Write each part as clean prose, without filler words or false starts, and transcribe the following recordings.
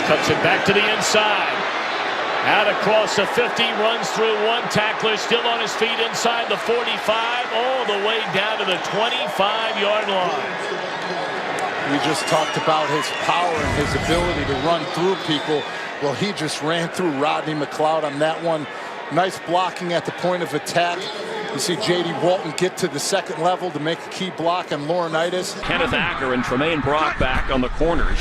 cuts it back to the inside. Out across the 50, runs through one tackler, still on his feet inside the 45, all the way down to the 25-yard line. We just talked about his power and his ability to run through people. Well, he just ran through Rodney McLeod on that one. Nice blocking at the point of attack. You see J.D. Walton get to the second level to make a key block on Laurinaitis. Kenneth Acker and Tremaine Brock back on the corners.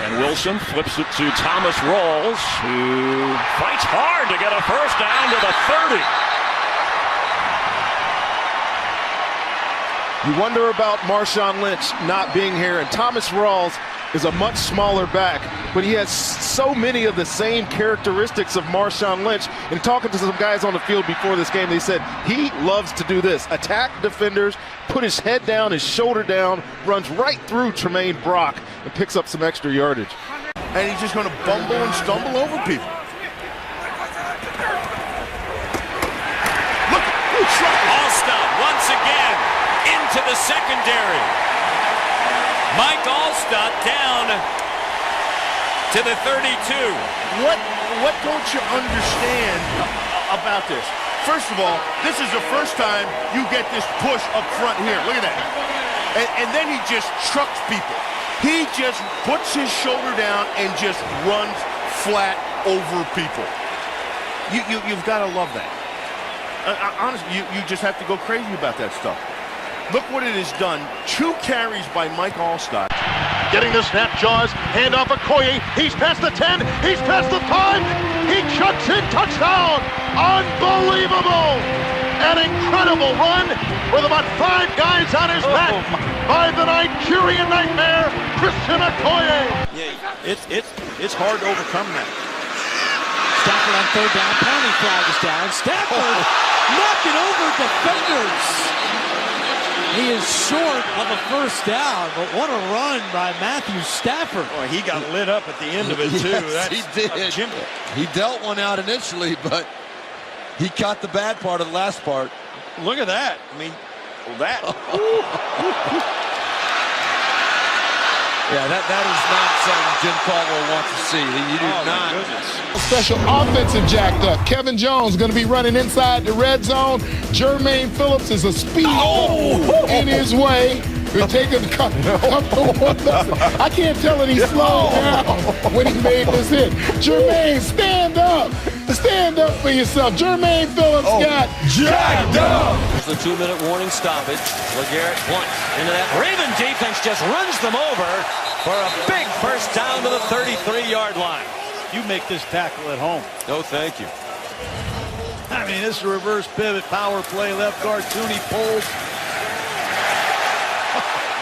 And Wilson flips it to Thomas Rawls, who fights hard to get a first down to the 30. You wonder about Marshawn Lynch not being here, and Thomas Rawls is a much smaller back, but he has so many of the same characteristics of Marshawn Lynch. And talking to some guys on the field before this game, they said he loves to do this. Attack defenders, put his head down, his shoulder down, runs right through Tremaine Brock, and picks up some extra yardage. And he's just going to bumble and stumble over people. Look, Allstott once again into the secondary. Mike Allstott down to the 32. What don't you understand about this? First of all, this is the first time you get this push up front here. Look at that. And then he just trucks people. He just puts his shoulder down and just runs flat over people. You've got to love that. Honestly, you just have to go crazy about that stuff. Look what it has done. 2 carries by Mike Allstott. Getting the snap, Jaws, hand off Okoye. He's past the 10, he's past the 5. He chucks in, touchdown. Unbelievable. An incredible run with about 5 guys on his back by the Nigerian Nightmare, Christian Okoye. Yeah, it's hard to overcome that. Stafford on third down, penalty flag is down. Stafford knocking over defenders. He is short of a first down, but what a run by Matthew Stafford. Boy, he got lit up at the end of it, too. Yes, he did. He dealt one out initially, but he caught the bad part of the last part. Look at that. I mean, that. Yeah, that is not something Jim Caldwell wants to see. You do not. Special offensive jacked up. Kevin Jones going to be running inside the red zone. Jermaine Phillips is a speed in his way. We're taking the I can't tell it he slowed down when he made this hit. Jermaine, stand up. Stand up for yourself. Jermaine Phillips got jacked up. The 2-minute warning stoppage. LeGarrette Blunt into that. Raven defense just runs them over for a big first down to the 33-yard line. You make this tackle at home. No, thank you. I mean, this is a reverse pivot, power play, left guard, Tooney pulls.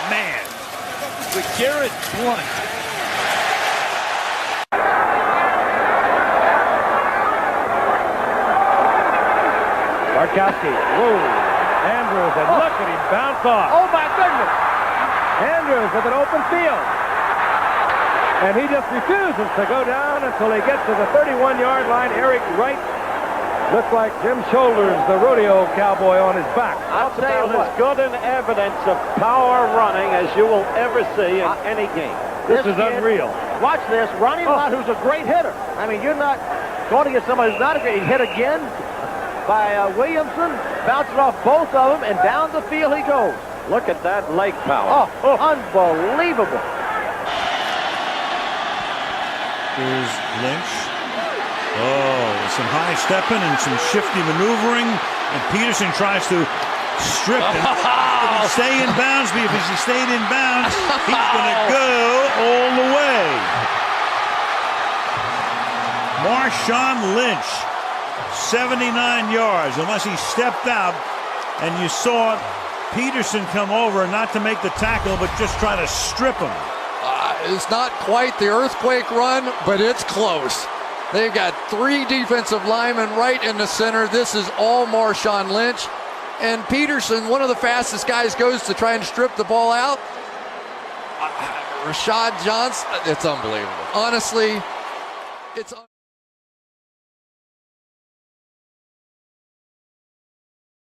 Man, LeGarrette Blunt. Barkowski, Andrews, and look at him bounce off. Oh my goodness! Andrews with an open field. And he just refuses to go down until he gets to the 31-yard line. Eric Wright looks like Jim Shoulders, the rodeo cowboy on his back. I'll tell you as good an evidence of power running as you will ever see in any game. This is unreal. Watch this. Ronnie Lott, who's a great hitter. I mean, you're not going to get somebody who's not a great hit again by Williamson. Bounces off both of them, and down the field he goes. Look at that leg power. Oh, unbelievable. Here's Lynch. Some high stepping and some shifty maneuvering, and Peterson tries to strip him. Did he stay in bounds? If he stayed in bounds, he's going to go all the way. Marshawn Lynch, 79 yards, unless he stepped out, and you saw Peterson come over, not to make the tackle, but just try to strip him. It's not quite the earthquake run, but it's close. They've got 3 defensive linemen right in the center. This is all Marshawn Lynch. And Peterson, one of the fastest guys, goes to try and strip the ball out. Rashad Johnson, it's unbelievable. Honestly, it's